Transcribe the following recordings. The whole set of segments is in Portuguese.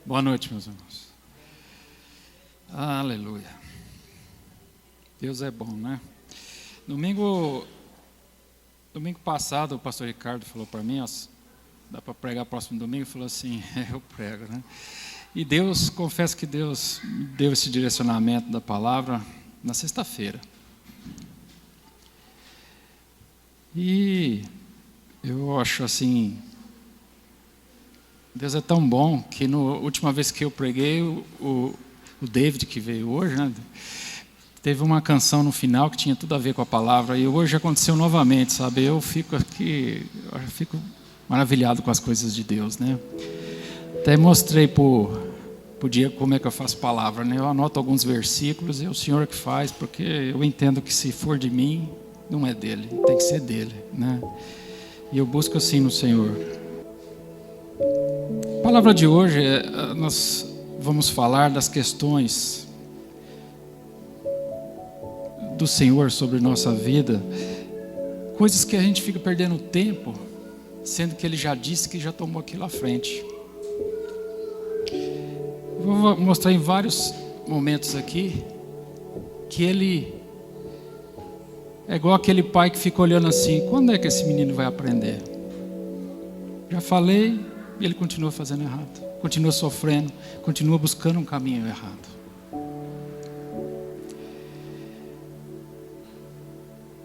Boa noite, meus irmãos. Aleluia. Deus é bom, né? Domingo passado, o pastor Ricardo falou para mim, dá para pregar próximo domingo? Falou assim, eu prego, né? E confesso que Deus me deu esse direcionamento da palavra na sexta-feira. E eu acho assim, Deus é tão bom que na última vez que eu preguei, o David, que veio hoje, né, teve uma canção no final que tinha tudo a ver com a palavra, e hoje aconteceu novamente, sabe? Eu fico maravilhado com as coisas de Deus, né? Até mostrei pro dia como é que eu faço palavra, né? Eu anoto alguns versículos e é o Senhor que faz, porque eu entendo que se for de mim, não é dele, tem que ser dele, né? E eu busco assim no Senhor. A palavra de hoje, nós vamos falar das questões do Senhor sobre nossa vida, coisas que a gente fica perdendo tempo, sendo que Ele já disse que já tomou aquilo à frente. Vou mostrar em vários momentos aqui que Ele é igual aquele pai que fica olhando assim, quando é que esse menino vai aprender? Já falei, e ele continua fazendo errado, continua sofrendo, continua buscando um caminho errado.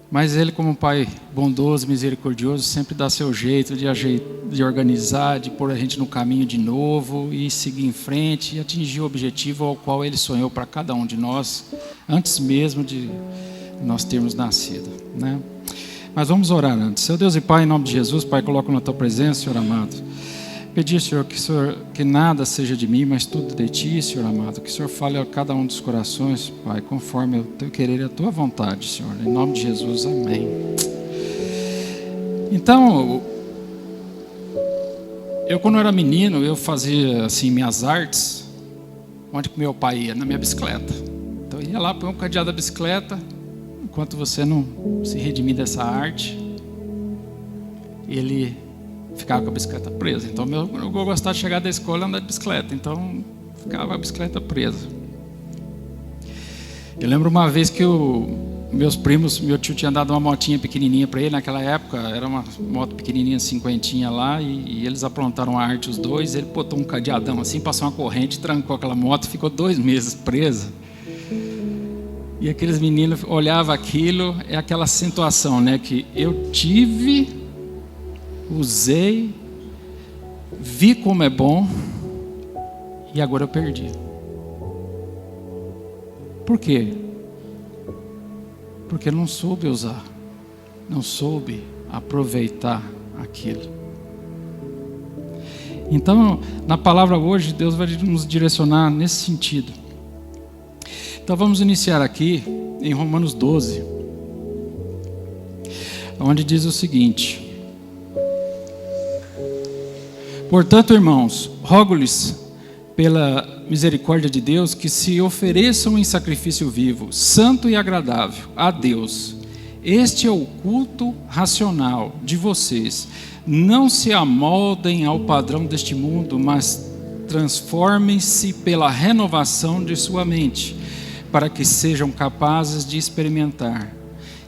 Mas Ele, como um pai bondoso, misericordioso, sempre dá seu jeito de organizar, de pôr a gente no caminho de novo e seguir em frente e atingir o objetivo ao qual Ele sonhou para cada um de nós, antes mesmo de nós termos nascido, né? Mas vamos orar antes. Seu Deus e Pai, em nome de Jesus, Pai, coloco na Tua presença, Senhor amado. Pedir, Senhor, que nada seja de mim, mas tudo de Ti, Senhor amado. Que o Senhor fale a cada um dos corações, Pai, conforme o Teu querer e a Tua vontade, Senhor. Em nome de Jesus, amém. Então, eu quando era menino, eu fazia assim minhas artes, onde que meu pai ia? Na minha bicicleta. Então eu ia lá, põe um cadeado da bicicleta, enquanto você não se redimir dessa arte, ele ficava com a bicicleta presa. Então eu gostava de chegar da escola e andar de bicicleta, então ficava a bicicleta presa. Eu lembro uma vez que meu tio tinha dado uma motinha pequenininha para ele, naquela época era uma moto pequenininha, cinquentinha lá, e eles aprontaram a arte os dois. Ele botou um cadeadão assim, passou uma corrente, trancou aquela moto, ficou 2 meses presa. E aqueles meninos olhavam aquilo, é aquela situação, né, que eu tive, usei, vi como é bom e agora eu perdi. Por quê? Porque não soube usar, não soube aproveitar aquilo. Então, na palavra hoje, Deus vai nos direcionar nesse sentido. Então vamos iniciar aqui em Romanos 12, onde diz o seguinte: portanto, irmãos, rogo-lhes pela misericórdia de Deus que se ofereçam em sacrifício vivo, santo e agradável a Deus. Este é o culto racional de vocês. Não se amoldem ao padrão deste mundo, mas transformem-se pela renovação de sua mente, para que sejam capazes de experimentar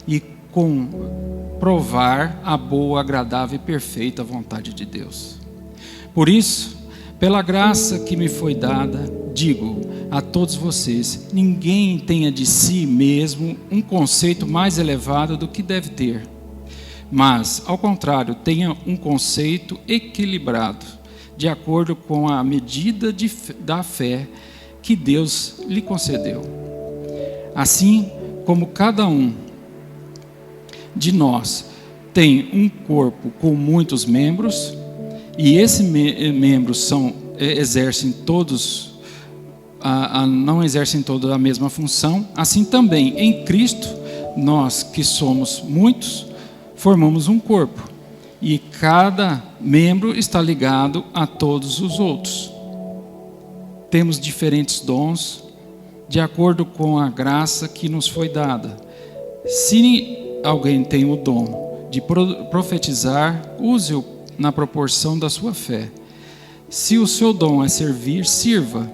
e comprovar a boa, agradável e perfeita vontade de Deus. Por isso, pela graça que me foi dada, digo a todos vocês: ninguém tenha de si mesmo um conceito mais elevado do que deve ter, mas, ao contrário, tenha um conceito equilibrado, de acordo com a medida da fé que Deus lhe concedeu. Assim como cada um de nós tem um corpo com muitos membros, e esses membros não exercem todos a mesma função, assim também em Cristo, nós que somos muitos, formamos um corpo, e cada membro está ligado a todos os outros. Temos diferentes dons, de acordo com a graça que nos foi dada. Se alguém tem o dom de profetizar, use-o na proporção da sua fé. Se o seu dom é servir, sirva.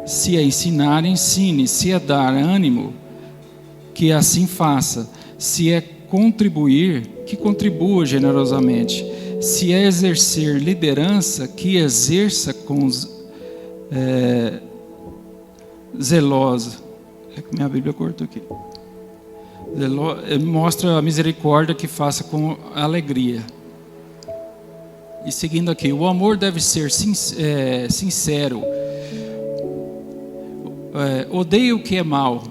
Se é ensinar, ensine. Se é dar ânimo, que assim faça. Se é contribuir, que contribua generosamente. Se é exercer liderança, que exerça com zelosa. É que minha Bíblia cortou aqui. Mostra a misericórdia, que faça com alegria. E seguindo aqui, o amor deve ser sincero. Odeie o que é mal,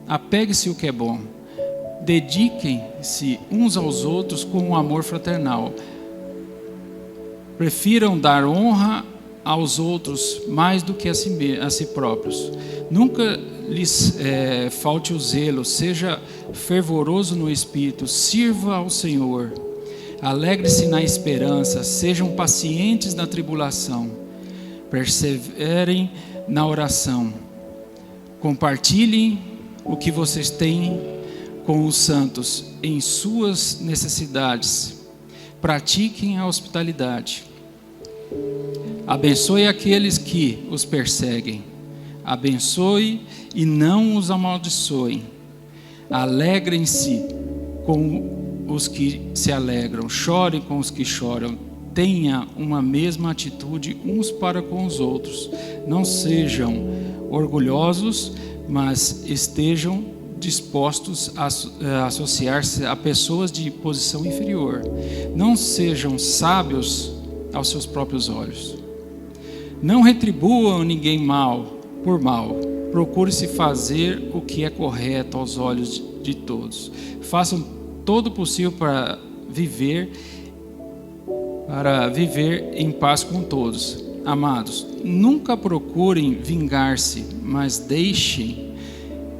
apegue-se o que é bom. Dediquem-se uns aos outros com um amor fraternal. Prefiram dar honra aos outros mais do que a si próprios. Nunca lhes falte o zelo, seja fervoroso no espírito, sirva ao Senhor. Alegre-se na esperança, sejam pacientes na tribulação, perseverem na oração. Compartilhem o que vocês têm com os santos em suas necessidades. Pratiquem a hospitalidade. Abençoe aqueles que os perseguem. Abençoe e não os amaldiçoem. Alegrem-se com os que se alegram. Chorem com os que choram. Tenha uma mesma atitude uns para com os outros. Não sejam orgulhosos, mas estejam dispostos a associar-se a pessoas de posição inferior. Não sejam sábios aos seus próprios olhos. Não retribuam ninguém mal por mal. Procure-se fazer o que é correto aos olhos de todos. Façam todo o possível para viver em paz com todos. Amados, nunca procurem vingar-se, mas deixem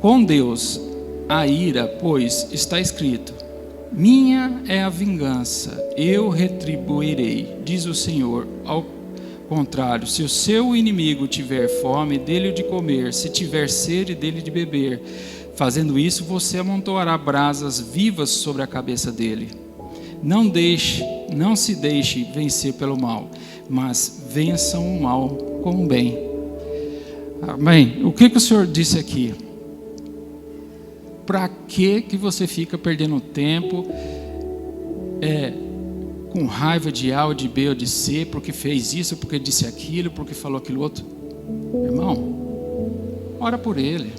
com Deus a ira, pois está escrito: minha é a vingança, eu retribuirei, diz o Senhor. Ao contrário, se o seu inimigo tiver fome, dê-lhe de comer, se tiver sede, dê-lhe de beber. Fazendo isso, você amontoará brasas vivas sobre a cabeça dele. Não se deixe vencer pelo mal, mas vençam o mal com o bem. Amém? O que o Senhor disse aqui? Para que você fica perdendo tempo com raiva de A ou de B ou de C, porque fez isso, porque disse aquilo, porque falou aquilo outro? Irmão, ora por ele.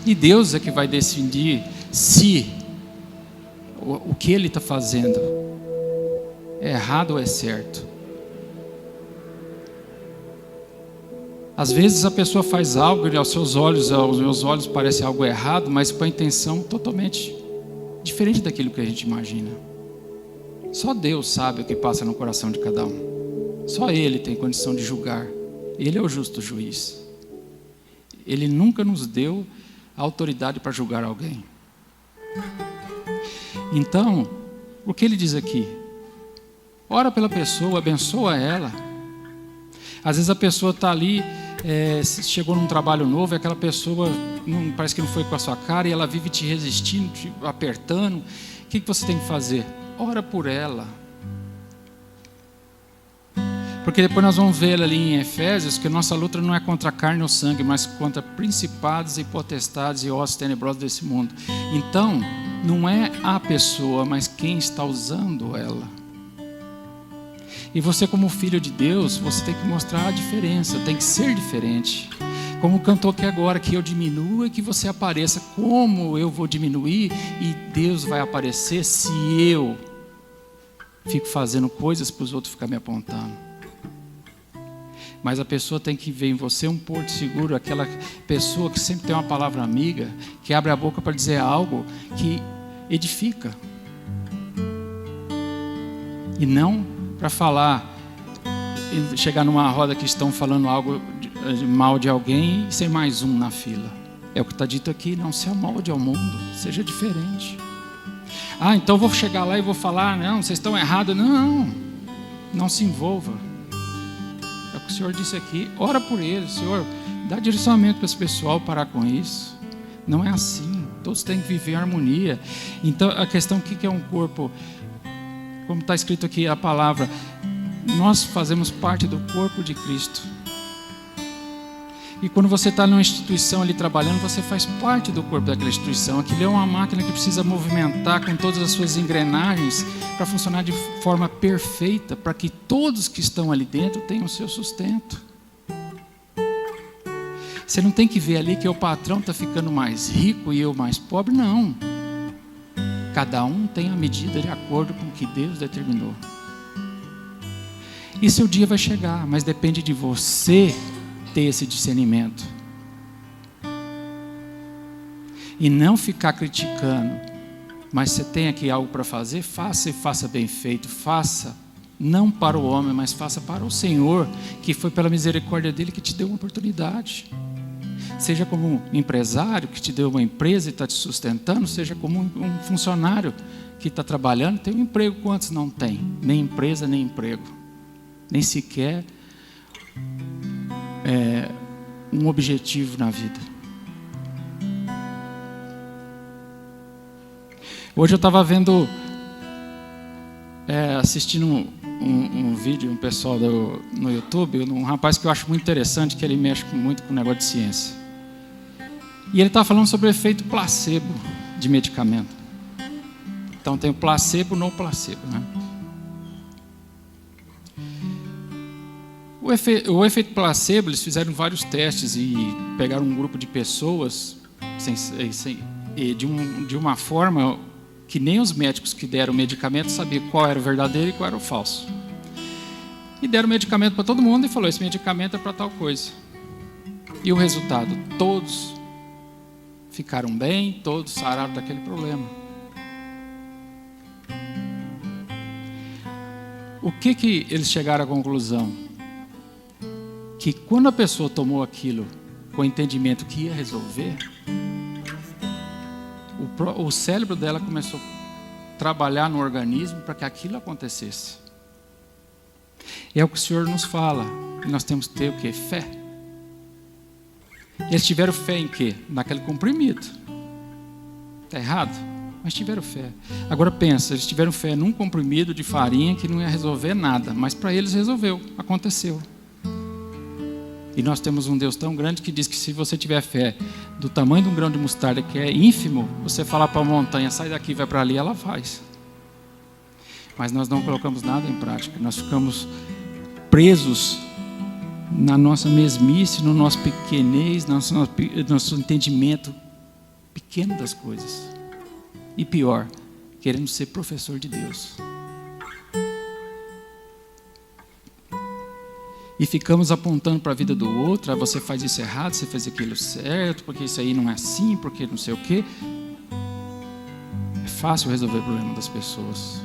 E Deus é que vai decidir se o que ele está fazendo é errado ou é certo. Às vezes a pessoa faz algo e aos meus olhos parece algo errado, mas com a intenção totalmente diferente daquilo que a gente imagina. Só Deus sabe o que passa no coração de cada um. Só Ele tem condição de julgar. Ele é o justo juiz. Ele nunca nos deu autoridade para julgar alguém. Então, o que ele diz aqui? Ora pela pessoa, abençoa ela. Às vezes a pessoa está ali, chegou num trabalho novo, e aquela pessoa parece que não foi com a sua cara, e ela vive te resistindo, te apertando. O que você tem que fazer? Ora por ela. Porque depois nós vamos ver ali em Efésios que nossa luta não é contra a carne ou sangue, mas contra principados e potestades e ossos tenebrosos desse mundo. Então, não é a pessoa, mas quem está usando ela. E você, como filho de Deus, você tem que mostrar a diferença, tem que ser diferente. Como cantou aqui agora, que eu diminua e que você apareça. Como eu vou diminuir e Deus vai aparecer se eu fico fazendo coisas para os outros ficarem me apontando? Mas a pessoa tem que ver em você um porto seguro, aquela pessoa que sempre tem uma palavra amiga, que abre a boca para dizer algo que edifica. E não para falar, chegar numa roda que estão falando algo mal de alguém e ser mais um na fila. É o que está dito aqui, não se amolde ao mundo, seja diferente. Então eu vou chegar lá e vou falar, não, vocês estão errados. Não se envolva. É o que o Senhor disse aqui, ora por eles, Senhor, dá direcionamento para esse pessoal parar com isso. Não é assim, todos têm que viver em harmonia. Então a questão, o que é um corpo? Como está escrito aqui a palavra, nós fazemos parte do corpo de Cristo. E quando você está numa instituição ali trabalhando, você faz parte do corpo daquela instituição. Aquilo é uma máquina que precisa movimentar com todas as suas engrenagens para funcionar de forma perfeita, para que todos que estão ali dentro tenham o seu sustento. Você não tem que ver ali que o patrão está ficando mais rico e eu mais pobre, não. Cada um tem a medida de acordo com o que Deus determinou. E seu dia vai chegar, mas depende de você ter esse discernimento. E não ficar criticando. Mas você tem aqui algo para fazer, faça e faça bem feito. Faça, não para o homem, mas faça para o Senhor, que foi pela misericórdia dele que te deu uma oportunidade. Seja como um empresário que te deu uma empresa e está te sustentando, seja como um funcionário que está trabalhando, tem um emprego. Quantos não tem? Nem empresa, nem emprego. Nem sequer um objetivo na vida. Hoje eu estava vendo, assistindo um vídeo, um pessoal no YouTube, um rapaz que eu acho muito interessante, que ele mexe muito com o negócio de ciência. E ele estava falando sobre o efeito placebo de medicamento. Então tem o placebo, não placebo, né? O efeito placebo, eles fizeram vários testes e pegaram um grupo de pessoas de uma forma que nem os médicos que deram o medicamento sabiam qual era o verdadeiro e qual era o falso. E deram o medicamento para todo mundo e falou: esse medicamento é para tal coisa. E o resultado? Todos ficaram bem, todos sararam daquele problema. O que eles chegaram à conclusão? Que quando a pessoa tomou aquilo com o entendimento que ia resolver, o cérebro dela começou a trabalhar no organismo para que aquilo acontecesse. E é o que o Senhor nos fala. Nós temos que ter o quê? Fé. Eles tiveram fé em quê? Naquele comprimido. Está errado? Mas tiveram fé. Agora pensa, eles tiveram fé num comprimido de farinha que não ia resolver nada, mas para eles resolveu, aconteceu. E nós temos um Deus tão grande que diz que se você tiver fé do tamanho de um grão de mostarda, que é ínfimo, você falar para a montanha, sai daqui, vai para ali, ela faz. Mas nós não colocamos nada em prática, nós ficamos presos na nossa mesmice, no nosso pequenez, no nosso entendimento pequeno das coisas. E pior, querendo ser professor de Deus. E ficamos apontando para a vida do outro: você faz isso errado, você faz aquilo certo, porque isso aí não é assim, porque não sei o quê. É fácil resolver o problema das pessoas.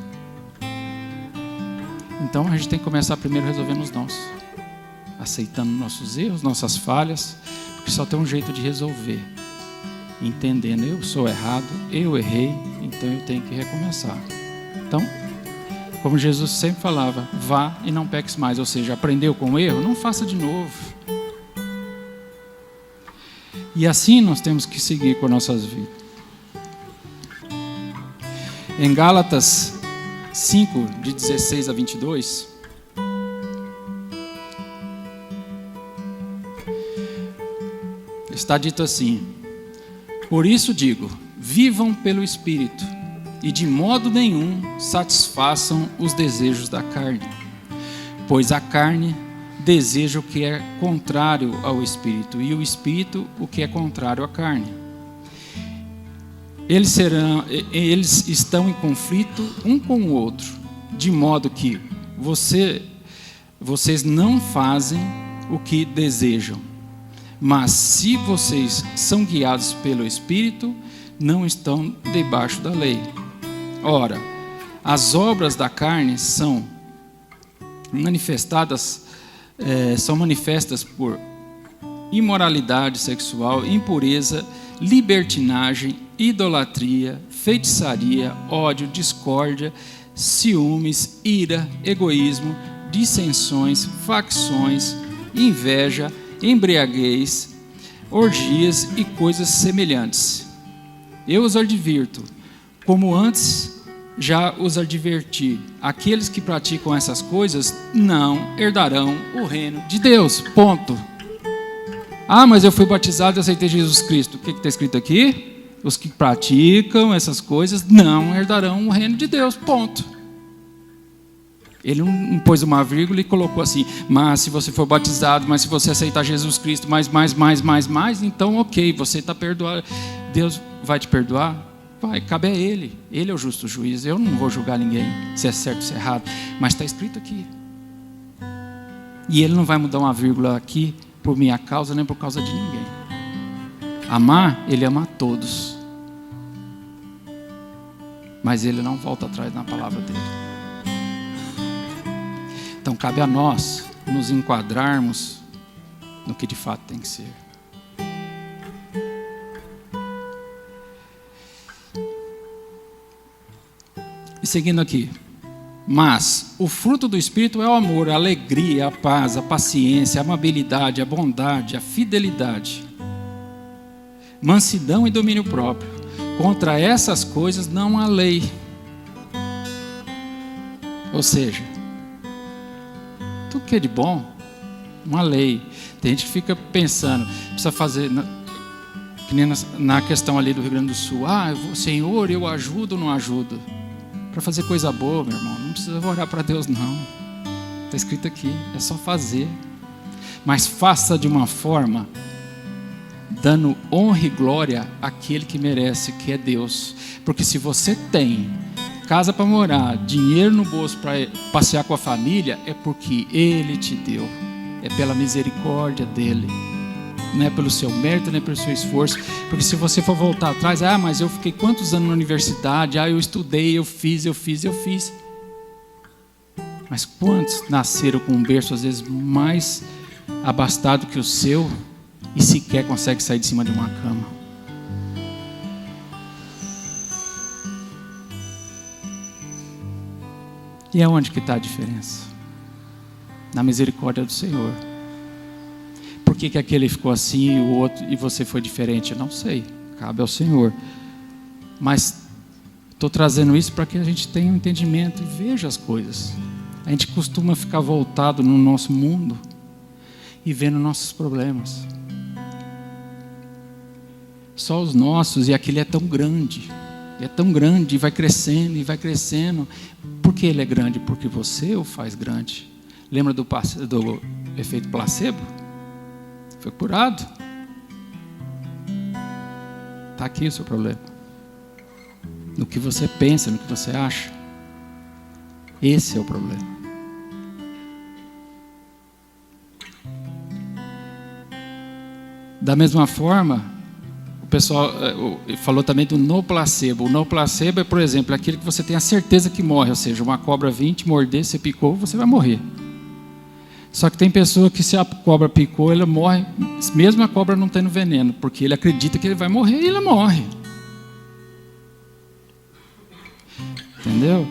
Então a gente tem que começar primeiro resolvendo os nossos, aceitando nossos erros, nossas falhas, porque só tem um jeito de resolver, entendendo: eu sou errado, eu errei, então eu tenho que recomeçar. Então, como Jesus sempre falava, vá e não peques mais. Ou seja, aprendeu com o erro, não faça de novo. E assim nós temos que seguir com nossas vidas. Em Gálatas 5, de 16 a 22, está dito assim: por isso digo, vivam pelo Espírito, e de modo nenhum satisfaçam os desejos da carne, pois a carne deseja o que é contrário ao Espírito, e o Espírito o que é contrário à carne. Eles estão em conflito um com o outro, de modo que vocês não fazem o que desejam. Mas se vocês são guiados pelo Espírito, não estão debaixo da lei. Ora, as obras da carne são manifestas por imoralidade sexual, impureza, libertinagem, idolatria, feitiçaria, ódio, discórdia, ciúmes, ira, egoísmo, dissensões, facções, inveja, embriaguez, orgias e coisas semelhantes. Eu os advirto, como antes já os adverti: aqueles que praticam essas coisas não herdarão o reino de Deus. Ponto. Ah, mas eu fui batizado e aceitei Jesus Cristo. O que está escrito aqui? Os que praticam essas coisas não herdarão o reino de Deus. Ponto. Ele não pôs uma vírgula e colocou assim: mas se você for batizado, mas se você aceitar Jesus Cristo, mais, então ok, você está perdoado. Deus vai te perdoar? Vai, cabe a Ele. Ele é o justo juiz. Eu não vou julgar ninguém se é certo ou se é errado. Mas está escrito aqui. E Ele não vai mudar uma vírgula aqui por minha causa, nem por causa de ninguém. Amar, Ele ama a todos. Mas Ele não volta atrás na palavra dEle. Então cabe a nós nos enquadrarmos no que de fato tem que ser. E seguindo aqui. Mas o fruto do Espírito é o amor, a alegria, a paz, a paciência, a amabilidade, a bondade, a fidelidade, mansidão e domínio próprio. Contra essas coisas não há lei. Ou seja, tudo que é de bom, uma lei. Tem gente que fica pensando, precisa fazer, que nem na questão ali do Rio Grande do Sul. Senhor, eu ajudo ou não ajudo? Para fazer coisa boa, meu irmão, não precisa orar para Deus, não. Está escrito aqui, é só fazer. Mas faça de uma forma dando honra e glória àquele que merece, que é Deus. Porque se você tem casa para morar, dinheiro no bolso para passear com a família, é porque Ele te deu. É pela misericórdia dEle. Não é pelo seu mérito, nem pelo seu esforço. Porque se você for voltar atrás, mas eu fiquei quantos anos na universidade? Eu estudei, eu fiz. Mas quantos nasceram com um berço às vezes mais abastado que o seu e sequer consegue sair de cima de uma cama? E aonde que está a diferença? Na misericórdia do Senhor. Por que aquele ficou assim e o outro e você foi diferente? Eu não sei, cabe ao Senhor. Mas estou trazendo isso para que a gente tenha um entendimento e veja as coisas. A gente costuma ficar voltado no nosso mundo e vendo nossos problemas. Só os nossos, e aquele é tão grande. E vai crescendo, e vai crescendo. Por que ele é grande? Porque você o faz grande. Lembra do efeito placebo? Foi curado. Está aqui o seu problema. No que você pensa, no que você acha. Esse é o problema. Da mesma forma, o pessoal falou também do no placebo. O no placebo é, por exemplo, aquele que você tem a certeza que morre. Ou seja, uma cobra vir te morder, você picou, você vai morrer. Só que tem pessoa que se a cobra picou, ela morre, mesmo a cobra não tendo veneno, porque ele acredita que ele vai morrer e ele morre. Entendeu?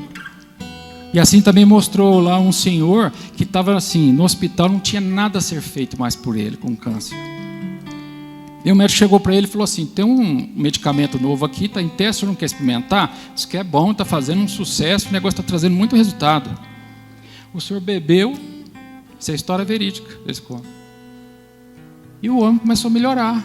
E assim também mostrou lá um senhor que estava assim, no hospital, não tinha nada a ser feito mais por ele, com câncer. E o médico chegou para ele e falou assim: tem um medicamento novo aqui, está em teste, você não quer experimentar? Isso que é bom, está fazendo um sucesso, o negócio está trazendo muito resultado. O senhor bebeu. Isso é história verídica, eles contam. E o homem começou a melhorar.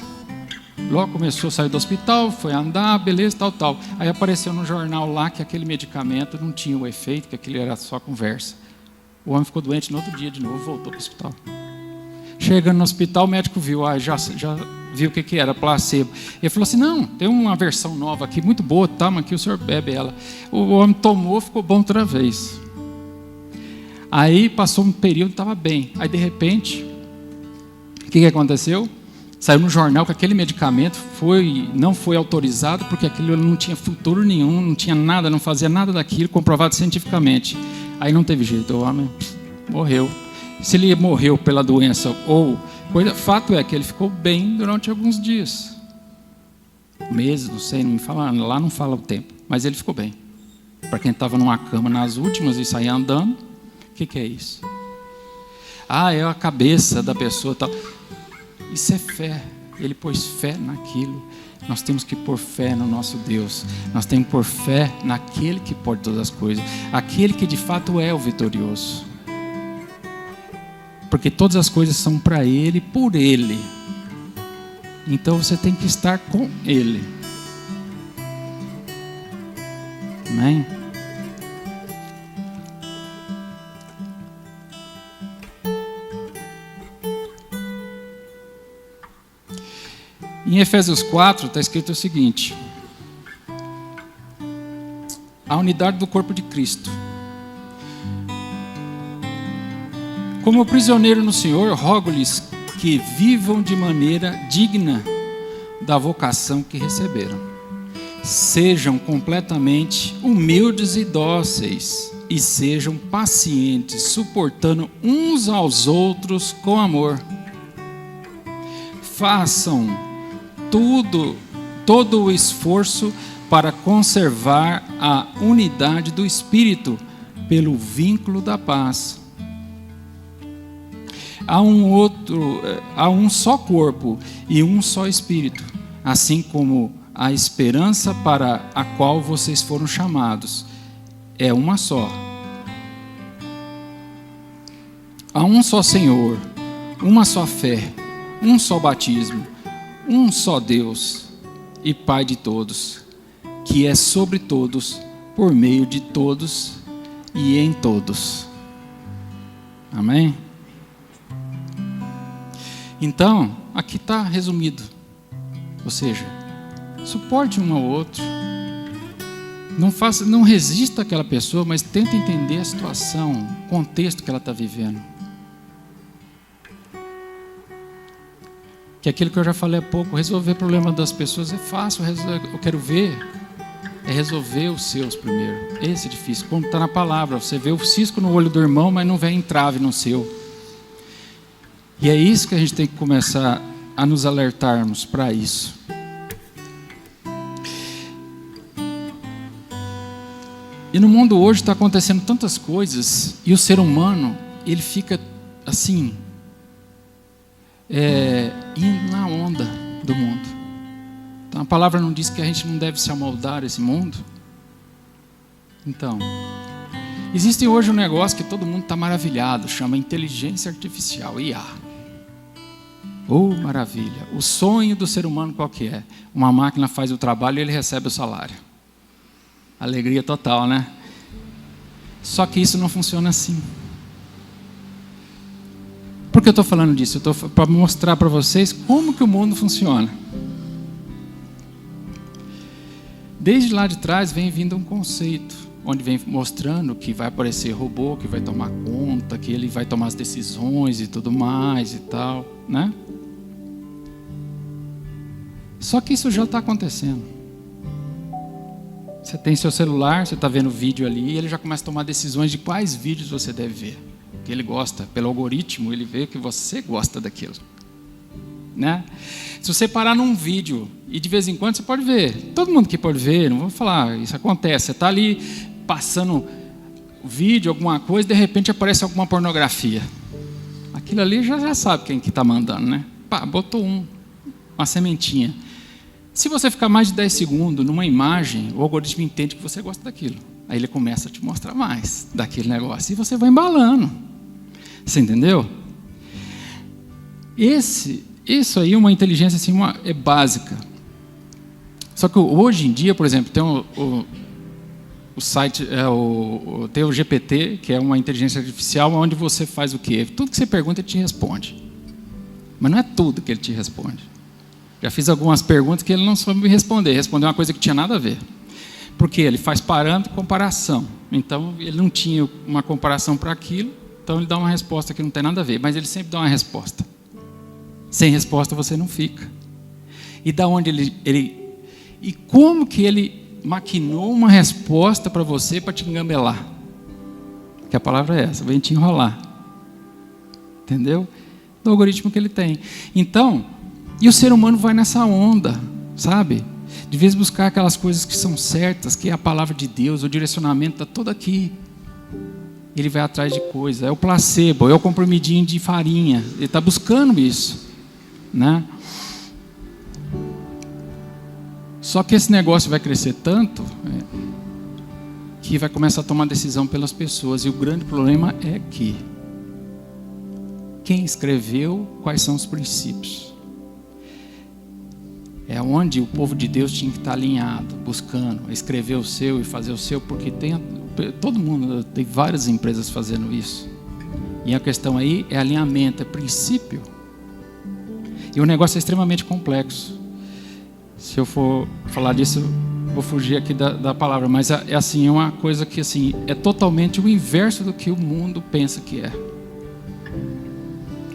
Logo começou a sair do hospital, foi andar, beleza, tal. Aí apareceu no jornal lá que aquele medicamento não tinha o efeito, que aquilo era só conversa. O homem ficou doente no outro dia de novo, voltou para o hospital. Chegando no hospital, o médico viu, já viu o que era, placebo. Ele falou assim: não, tem uma versão nova aqui, muito boa, mas aqui o senhor bebe ela. O homem tomou, ficou bom outra vez. Aí passou um período, estava bem. Aí de repente, o que aconteceu? Saiu no jornal que aquele medicamento não foi autorizado porque aquilo não tinha futuro nenhum, não tinha nada, não fazia nada daquilo, comprovado cientificamente. Aí não teve jeito, o homem morreu. Se ele morreu pela doença ou coisa, fato é que ele ficou bem durante alguns dias. Meses, não sei, não me fala, lá não fala o tempo, mas ele ficou bem. Para quem estava numa cama nas últimas e saía andando, o que é isso? É a cabeça da pessoa, tal. Isso é fé. ele pôs fé naquilo. Nós temos que pôr fé no nosso Deus. Nós temos que pôr fé naquele que pode todas as coisas. Aquele que de fato é o vitorioso. Porque todas as coisas são para Ele, por Ele. Então você tem que estar com Ele. Amém? Em Efésios 4 está escrito o seguinte: a unidade do corpo de Cristo. Como prisioneiro no Senhor, rogo-lhes que vivam de maneira digna da vocação que receberam. Sejam completamente humildes e dóceis, e sejam pacientes, suportando uns aos outros com amor. Façam todo o esforço para conservar a unidade do Espírito pelo vínculo da paz. Há um só corpo e um só Espírito, assim como a esperança para a qual vocês foram chamados é uma só. Há um só Senhor, uma só fé, um só batismo, um só Deus e Pai de todos, que é sobre todos, por meio de todos e em todos. Amém? Então, aqui está resumido. Ou seja, suporte um ao outro. Não resista àquela pessoa, mas tente entender a situação, o contexto que ela está vivendo. Que aquilo que eu já falei há pouco, resolver o problema das pessoas é fácil, eu quero ver é resolver os seus primeiro. Esse é difícil, como está na palavra, você vê o cisco no olho do irmão, mas não vê entrave no seu. E é isso que a gente tem que começar a nos alertarmos para isso. E no mundo hoje está acontecendo tantas coisas, e o ser humano, ele fica assim, indo na onda do mundo. Então a palavra não diz que a gente não deve se amoldar a esse mundo? Então, existe hoje um negócio que todo mundo está maravilhado, chama inteligência artificial, IA. Oh, maravilha! O sonho do ser humano qual que é? Uma máquina faz o trabalho e ele recebe o salário. Alegria total, né? Só que isso não funciona assim. Por que eu estou falando disso? Eu estou para mostrar para vocês como que o mundo funciona. Desde lá de trás vem vindo um conceito, onde vem mostrando que vai aparecer robô, que vai tomar conta, que ele vai tomar as decisões e tudo mais e tal, né? Só que isso já está acontecendo. Você tem seu celular, você está vendo vídeo ali, e ele já começa a tomar decisões de quais vídeos você deve ver. Que ele gosta, pelo algoritmo, ele vê que você gosta daquilo, né? Se você parar num vídeo e de vez em quando você pode ver, todo mundo que pode ver, não vou falar, isso acontece, você está ali passando vídeo, alguma coisa, de repente aparece alguma pornografia, aquilo ali já sabe quem que está mandando, né? Pá, botou uma sementinha. Se você ficar mais de 10 segundos numa imagem, o algoritmo entende que você gosta daquilo, aí ele começa a te mostrar mais daquele negócio, e você vai embalando. Você entendeu? Isso aí é uma inteligência assim, é básica. Só que hoje em dia, por exemplo, tem o site, tem o GPT, que é uma inteligência artificial, onde você faz o quê? Tudo que você pergunta, ele te responde. Mas não é tudo que ele te responde. Já fiz algumas perguntas que ele não soube me responder. Respondeu uma coisa que tinha nada a ver. Porque ele faz parâmetro e comparação. Então, ele não tinha uma comparação para aquilo, então ele dá uma resposta que não tem nada a ver. Mas ele sempre dá uma resposta. Sem resposta você não fica. E da onde e como que ele maquinou uma resposta para você para te engambelar? Que a palavra é essa, vem te enrolar. Entendeu? Do algoritmo que ele tem. Então, e o ser humano vai nessa onda, sabe? De vez buscar aquelas coisas que são certas, que é a palavra de Deus, o direcionamento está todo aqui. Ele vai atrás de coisa, é o placebo, é o comprimidinho de farinha. Ele está buscando isso, né? Só que esse negócio vai crescer tanto que vai começar a tomar decisão pelas pessoas. E o grande problema é que quem escreveu, quais são os princípios? É onde o povo de Deus tinha que estar alinhado, buscando, escrever o seu e fazer o seu, porque todo mundo, tem várias empresas fazendo isso. E a questão aí é alinhamento, é princípio. E o negócio é extremamente complexo. Se eu for falar disso, vou fugir aqui da palavra, mas é assim, é uma coisa que assim, é totalmente o inverso do que o mundo pensa que é.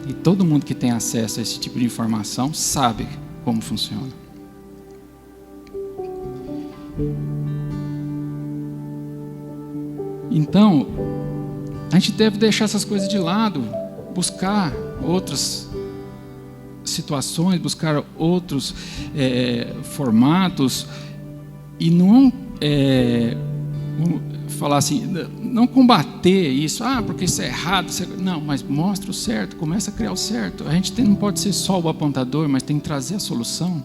E todo mundo que tem acesso a esse tipo de informação sabe como funciona. Então, a gente deve deixar essas coisas de lado, buscar outras situações, buscar outros formatos e não falar assim, não combater isso, porque isso é errado, não, mas mostra o certo, começa a criar o certo. A gente não pode ser só o apontador, mas tem que trazer a solução.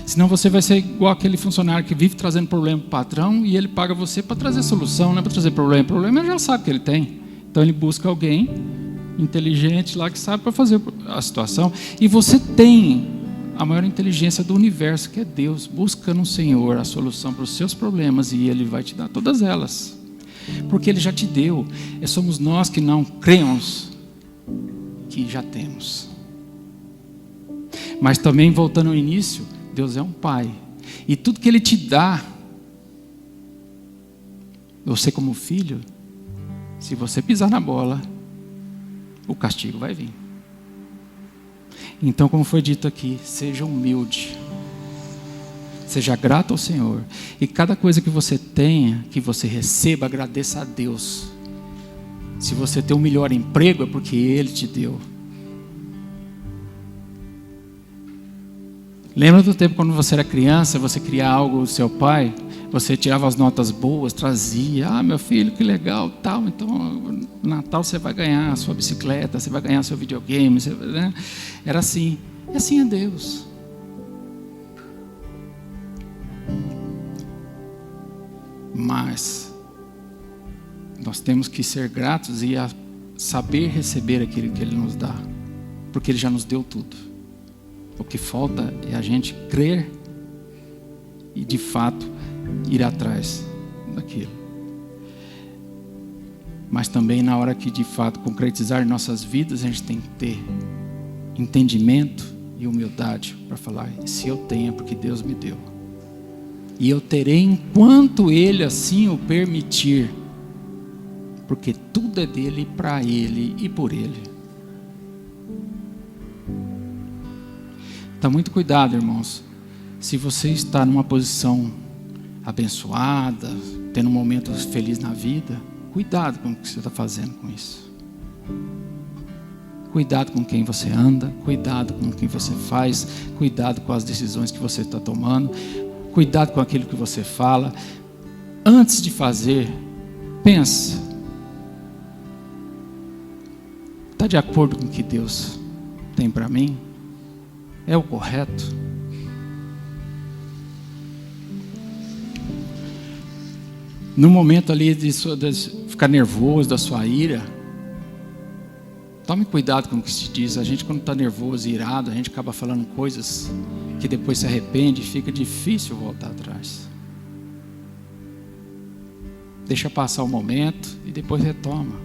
Senão você vai ser igual aquele funcionário que vive trazendo problema para o patrão e ele paga você para trazer solução, não é para trazer problema. O problema ele já sabe que ele tem. Então ele busca alguém inteligente lá que sabe para fazer a situação. E você tem a maior inteligência do universo, que é Deus. Busca no Senhor a solução para os seus problemas e Ele vai te dar todas elas. Porque Ele já te deu. Somos nós que não cremos que já temos. Mas também, voltando ao início, Deus é um Pai. E tudo que Ele te dá, você como filho, se você pisar na bola, o castigo vai vir. Então, como foi dito aqui, seja humilde. Seja grato ao Senhor. E cada coisa que você tenha, que você receba, agradeça a Deus. Se você tem um melhor emprego, é porque Ele te deu. Lembra do tempo quando você era criança, você queria algo do seu pai? Você tirava as notas boas, trazia, meu filho, que legal, tal. Então, no Natal você vai ganhar a sua bicicleta, você vai ganhar seu videogame, né? Era assim. E assim é Deus. Mas nós temos que ser gratos e saber receber aquilo que Ele nos dá, porque Ele já nos deu tudo. O que falta é a gente crer e de fato ir atrás daquilo. Mas também na hora que de fato concretizar nossas vidas, a gente tem que ter entendimento e humildade para falar, se eu tenho é porque Deus me deu. E eu terei enquanto Ele assim o permitir. Porque tudo é dele, para Ele e por Ele. Então muito cuidado, irmãos. Se você está numa posição abençoada, tendo um momento feliz na vida, cuidado com o que você está fazendo com isso. Cuidado com quem você anda, cuidado com o que você faz, cuidado com as decisões que você está tomando, cuidado com aquilo que você fala. Antes de fazer, pensa. Está de acordo com o que Deus tem para mim? É o correto? No momento ali de ficar nervoso, da sua ira, tome cuidado com o que se diz. A gente quando está nervoso e irado, a gente acaba falando coisas que depois se arrepende e fica difícil voltar atrás. Deixa passar o momento e depois retoma.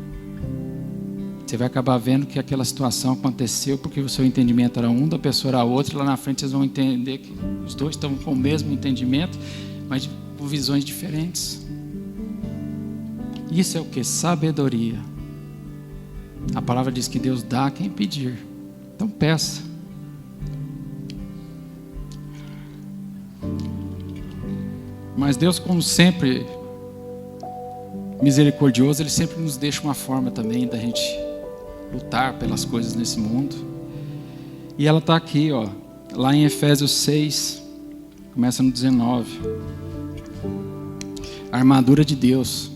Você vai acabar vendo que aquela situação aconteceu porque o seu entendimento era um, da pessoa era outra, e lá na frente vocês vão entender que os dois estão com o mesmo entendimento, mas com visões diferentes. Isso é o que? Sabedoria. A palavra diz que Deus dá a quem pedir. Então peça. Mas Deus, como sempre misericordioso, Ele sempre nos deixa uma forma também da gente lutar pelas coisas nesse mundo. E ela está aqui, lá em Efésios 6, começa no 19. A armadura de Deus.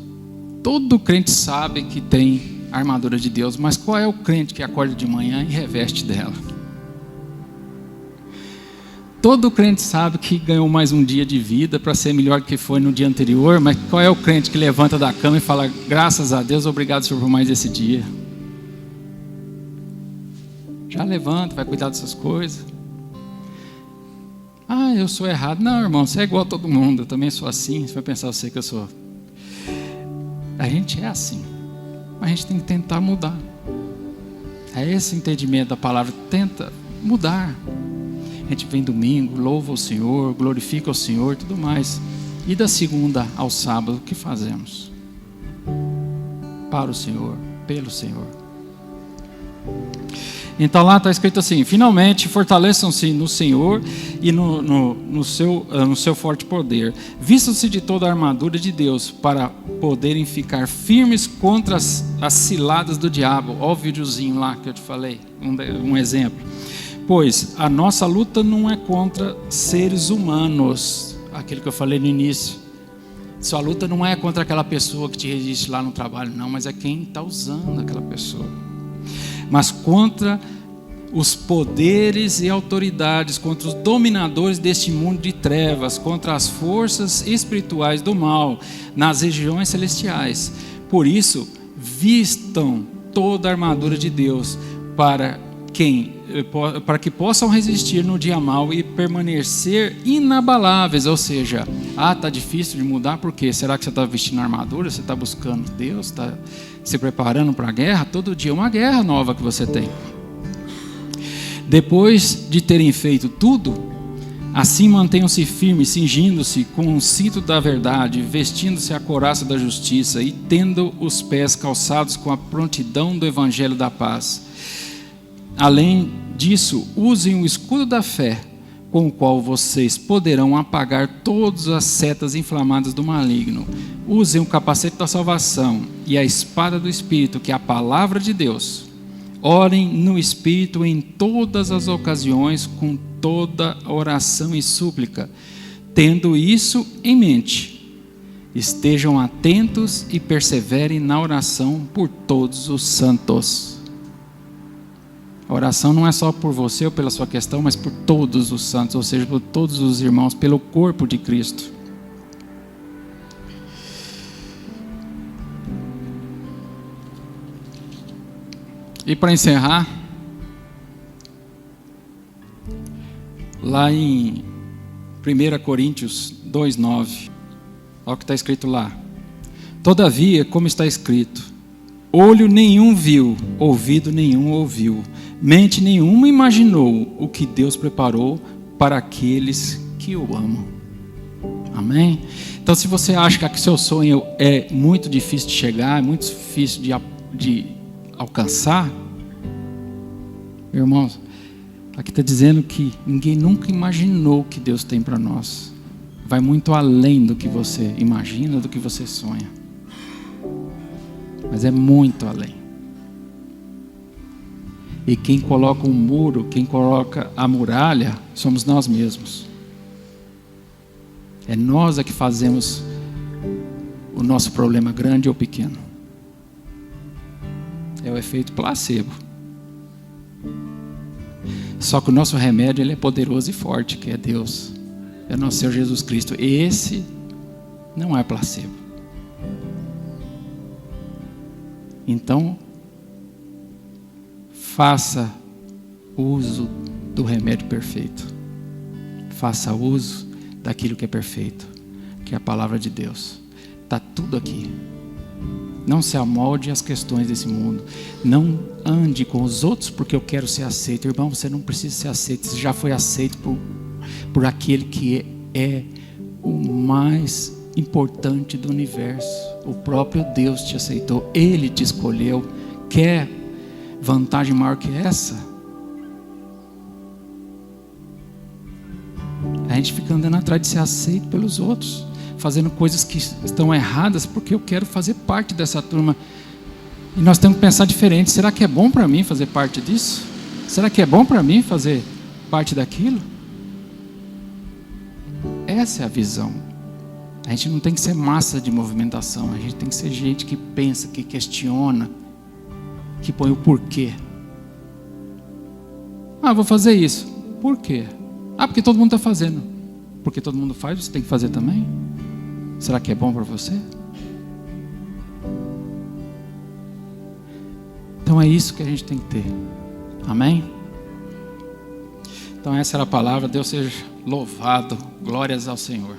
Todo crente sabe que tem a armadura de Deus, mas qual é o crente que acorda de manhã e reveste dela? Todo crente sabe que ganhou mais um dia de vida para ser melhor do que foi no dia anterior, mas qual é o crente que levanta da cama e fala, graças a Deus, obrigado, Senhor, por mais esse dia? Já levanta, vai cuidar dessas coisas. Ah, eu sou errado. Não, irmão, você é igual a todo mundo, eu também sou assim. Você vai pensar, eu sei que eu sou. A gente é assim, mas a gente tem que tentar mudar. É esse entendimento da palavra, tenta mudar. A gente vem domingo, louva o Senhor, glorifica o Senhor e tudo mais. E da segunda ao sábado, o que fazemos? Para o Senhor, pelo Senhor. Então lá está escrito assim, finalmente fortaleçam-se no Senhor e no seu forte poder. Vistam-se de toda a armadura de Deus para poderem ficar firmes contra as ciladas do diabo. Olha o videozinho lá que eu te falei, um exemplo. Pois a nossa luta não é contra seres humanos, aquilo que eu falei no início. Sua luta não é contra aquela pessoa que te resiste lá no trabalho, não, mas é quem está usando aquela pessoa. Mas contra os poderes e autoridades, contra os dominadores deste mundo de trevas, contra as forças espirituais do mal nas regiões celestiais. Por isso, vistam toda a armadura de Deus para que possam resistir no dia mau e permanecer inabaláveis. Ou seja, está difícil de mudar, por quê? Será que você está vestindo armadura? Você está buscando Deus? Está se preparando para a guerra? Todo dia é uma guerra nova que você tem. Depois de terem feito tudo, assim mantenham-se firmes, cingindo-se com o cinto da verdade, vestindo-se a couraça da justiça e tendo os pés calçados com a prontidão do evangelho da paz. Além disso, usem o escudo da fé, com o qual vocês poderão apagar todas as setas inflamadas do maligno. Usem o capacete da salvação e a espada do Espírito, que é a palavra de Deus. Orem no Espírito em todas as ocasiões, com toda oração e súplica. Tendo isso em mente, estejam atentos e perseverem na oração por todos os santos. A oração não é só por você ou pela sua questão, mas por todos os santos, ou seja, por todos os irmãos, pelo corpo de Cristo. E para encerrar, lá em 1 Coríntios 2,9, olha o que está escrito lá. Todavia, como está escrito, olho nenhum viu, ouvido nenhum ouviu, mente nenhuma imaginou o que Deus preparou para aqueles que o amam. Amém? Então, se você acha que seu sonho é muito difícil de chegar, é muito difícil de alcançar, irmãos, aqui está dizendo que ninguém nunca imaginou o que Deus tem para nós. Vai muito além do que você imagina, do que você sonha. Mas é muito além. E quem coloca um muro, quem coloca a muralha, somos nós mesmos. É nós que fazemos o nosso problema grande ou pequeno. É o efeito placebo. Só que o nosso remédio ele é poderoso e forte, que é Deus. É nosso Senhor Jesus Cristo. Esse não é placebo. Então, faça uso do remédio perfeito. Faça uso daquilo que é perfeito, que é a palavra de Deus. Está tudo aqui. Não se amolde às questões desse mundo. Não ande com os outros porque eu quero ser aceito. Irmão, você não precisa ser aceito. Você já foi aceito por aquele que é o mais importante do universo. O próprio Deus te aceitou. Ele te escolheu. Quer vantagem maior que essa? A gente fica andando atrás de ser aceito pelos outros, fazendo coisas que estão erradas porque eu quero fazer parte dessa turma. E nós temos que pensar diferente. Será que é bom para mim fazer parte disso? Será que é bom para mim fazer parte daquilo? Essa é a visão. A gente não tem que ser massa de movimentação. A gente tem que ser gente que pensa, que questiona, que põe o porquê. Vou fazer isso. Por quê? Ah, porque todo mundo está fazendo. Porque todo mundo faz, você tem que fazer também? Será que é bom para você? Então é isso que a gente tem que ter. Amém? Então essa era a palavra. Deus seja louvado. Glórias ao Senhor.